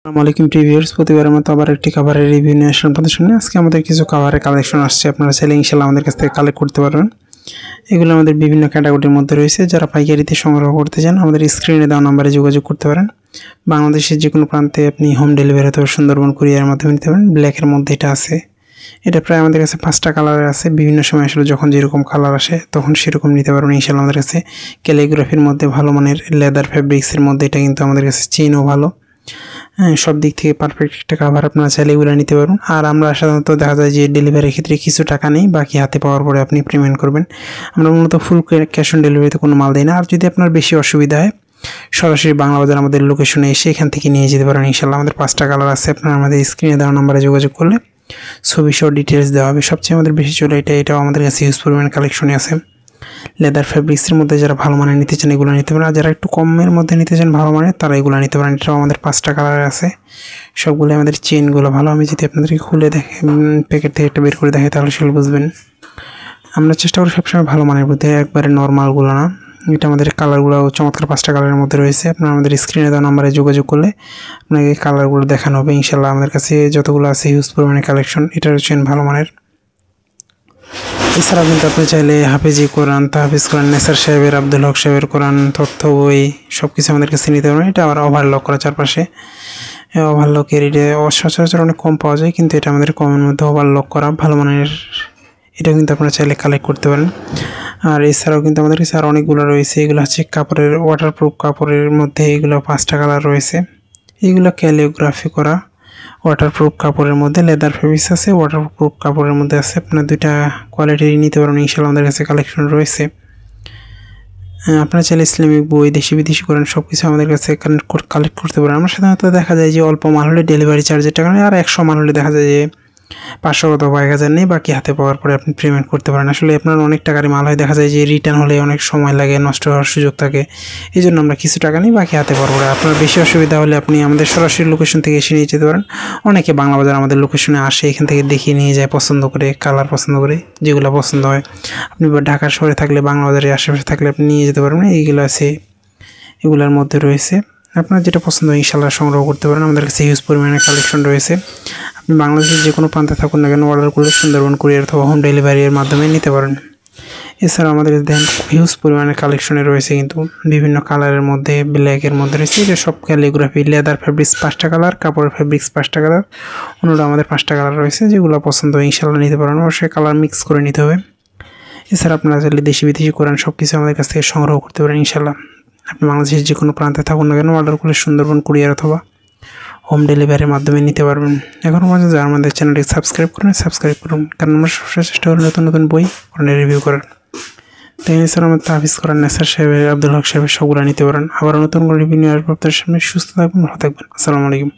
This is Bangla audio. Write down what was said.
আসসালামু আলাইকুম প্রিভিউয়ার্স, প্রতিবারের মতো আবার একটি কভারের রিভিউ নিয়ে আসলাম আপনাদের সামনে। আজকে আমাদের কিছু কভারের কালেকশন আসছে, আপনারা চাইলে ইনশাআল্লাহ আমাদের কাছ থেকে কালেক্ট করতে পারবেন। এগুলো আমাদের বিভিন্ন ক্যাটাগরির মধ্যে রয়েছে। যারা পাইকারিতে সংগ্রহ করতে চান আমাদের স্ক্রিনে দেওয়া নম্বরে যোগাযোগ করতে পারেন। বাংলাদেশের যে কোনো প্রান্তে আপনি হোম ডেলিভারি অথবা সুন্দরবন কুরিয়ারের মাধ্যমে নিতে পারেন। ব্ল্যাকের মধ্যে এটা আছে, এটা প্রায় আমাদের কাছে 5টা কালারের আছে। বিভিন্ন সময় আসলে যখন যেরকম কালার আসে তখন সেরকম নিতে পারবেন ইনশাআল্লাহ আমাদের কাছে। ক্যালিগ্রাফির মধ্যে ভালো মানের লেদার ফ্যাব্রিক্সের মধ্যে এটা কিন্তু আমাদের কাছে চেইনও ভালো, সব দিক থেকে পারফেক্ট একটা কাভার। আপনারা চাইলে এগুলো নিতে পারবেন। আর আমরা সাধারণত দেখা যায় যে ডেলিভারির ক্ষেত্রে কিছু টাকা নেই, বাকি হাতে পাওয়ার পরে আপনি পেমেন্ট করবেন। আমরা মূলত ফুল ক্যাশ অন ডেলিভারিতে কোনো মাল দিই না। আর যদি আপনার বেশি অসুবিধা হয় সরাসরি বাংলা বাজার আমাদের লোকেশনে এসে এখান থেকে নিয়ে যেতে পারেন ইনশাআল্লাহ। আমাদের 5টা কালার আছে, আপনারা আমাদের স্ক্রিনে দেওয়া নাম্বারে যোগাযোগ করলে ছবি সহ ডিটেলস দেওয়া হবে। সবচেয়ে আমাদের বেশি চলে এটাও আমাদের কাছে হিউজ পরিমাণ কালেকশনে আছে। লেদার ফ্যাব্রিক্সের মধ্যে যারা ভালো মানের নিতে চান এগুলো নিতে পারেন, আর যারা একটু কমের মধ্যে নিতে চান ভালো মানের তারা এগুলো নিতে পারেন। এটাও আমাদের 5টা কালার আছে, সবগুলো আমাদের চেনগুলো ভালো। আমি যদি আপনাদেরকে খুলে দেখে প্যাকেট থেকে একটা বের করে দেখে তাহলে সেগুলো বুঝবেন। আমরা চেষ্টা করি সবসময় ভালো মানের মধ্যে, একবারে নর্মালগুলো না। এটা আমাদের কালারগুলো চমৎকার 5টা কালারের মধ্যে রয়েছে। আপনারা আমাদের স্ক্রিনে দেওয়া নাম্বারে যোগাযোগ করলে আপনাকে কালারগুলো দেখানো হবে ইনশাআল্লাহ। আমাদের কাছে যতগুলো আছে হিউজ পরিমাণে কালেকশন, এটার চেন ভালো মানের। এছাড়াও কিন্তু আপনি চাইলে হাফেজি কোরআন, তাহফিজ কোরআন, নেসার সাহেবের, আব্দুল হক সাহেবের কোরআন, তথ্য বই সব কিছু আমাদের কাছে নিতে পারবেন। এটা আবার ওভারলক করা চারপাশে, ওভারলকের এটা সচরাচর অনেক কম পাওয়া যায়, কিন্তু এটা আমাদের কমের মধ্যে ওভারলক করা ভালো মানের। এটা কিন্তু আপনারা চাইলে কালেক্ট করতে পারেন। আর এছাড়াও কিন্তু আমাদের কাছে আর অনেকগুলো রয়েছে। এগুলো হচ্ছে কাপড়ের ওয়াটারপ্রুফ কাপড়ের মধ্যে, এগুলো 5টা কালার রয়েছে। এগুলো ক্যালিগ্রাফি করা ওয়াটারপ্রুফ কাপড়ের মধ্যে, লেদার ফেব্রিক্স আছে, ওয়াটারপ্রুফ কাপড়ের মধ্যে আছে। আপনার দুইটা কোয়ালিটির নিতে পারবেন ইনশাআল্লাহ, আমাদের কাছে কালেকশন রয়েছে। আপনারা চাইলে ইসলামিক বই, দেশি বিদেশি করেন সব কিছু আমাদের কাছে কালেক্ট করতে পারেন। আমরা সাধারণত দেখা যায় যে অল্প মাল হলে ডেলিভারি চার্জের টাকা নেই, আর 100 মাল হলে দেখা যায় যে 500 অথবা 1000 নেই, বাকি হাতে পাওয়ার পরে আপনি পেমেন্ট করতে পারেন। আসলে আপনার অনেক টাকার মাল হয়, দেখা যায় যে রিটার্ন হলে অনেক সময় লাগে, নষ্ট হওয়ার সুযোগ থাকে। এই জন্য আমরা কিছু টাকা নিই, বাকি হাতে পাওয়ার পরে। আপনার বেশি অসুবিধা হলে আপনি আমাদের সরাসরি লোকেশন থেকে এসে নিয়ে যেতে পারেন। অনেকে বাংলা বাজার আমাদের লোকেশনে আসে, এখান থেকে দেখিয়ে নিয়ে যায় পছন্দ করে, কালার পছন্দ করে যেগুলো পছন্দ হয়। আপনি ঢাকার শহরে থাকলে, বাংলা বাজারের আশেপাশে থাকলে আপনি নিয়ে যেতে পারবেন। এইগুলো আছে, এগুলোর মধ্যে রয়েছে। আপনার যেটা পছন্দ হয় ইনশাআল্লাহ সংগ্রহ করতে পারেন। আমাদের কাছে হিউজ পরিমাণে কালেকশন রয়েছে। আপনি বাংলাদেশের যে কোনো প্রান্তে থাকুন না কেন অর্ডার করলে সুন্দরবন কুরিয়ার অথবা হোম ডেলিভারির মাধ্যমে নিতে পারেন। এছাড়াও আমাদের দেখেন হিউজ পরিমাণে কালেকশনে রয়েছে, কিন্তু বিভিন্ন কালারের মধ্যে, ব্ল্যাকের মধ্যে রয়েছে। এটা সব ক্যালিগ্রাফি, লেদার ফ্যাব্রিক্স 5টা কালার, কাপড়ের ফ্যাব্রিক্স 5টা কালার, অন্যরা আমাদের 5টা কালার রয়েছে। যেগুলো পছন্দ হয় ইনশাআল্লাহ নিতে পারেন, অবশ্যই কালার মিক্স করে নিতে হবে। এছাড়া আপনারা চাইলে দেশি বিদেশি কোরআন সব কিছু আমাদের কাছ থেকে সংগ্রহ করতে পারেন ইনশাআল্লাহ। আপনি বাংলাদেশের যে কোনো প্রান্তে থাকুন না কেন অর্ডার করলে সুন্দরবন কুরিয়ার অথবা হোম ডেলিভারির মাধ্যমে নিতে পারবেন। এখনও পর্যন্ত যারা আমাদের চ্যানেলটি সাবস্ক্রাইব করুন, কারণ আমরা সবসময় চেষ্টা করি নতুন নতুন বই কোরআনের রিভিউ করার। তাই এছাড়া আমাদের তাহফিজ কোরআন, নেসার সাহেবের, আব্দুল হক সাহেবের সবগুলো নিতে পারেন। আবার নতুন করে রিভিউ নিয়ে আসবো আপনাদের সামনে। সুস্থ থাকবেন, ভালো থাকবেন। আসসালামু আলাইকুম।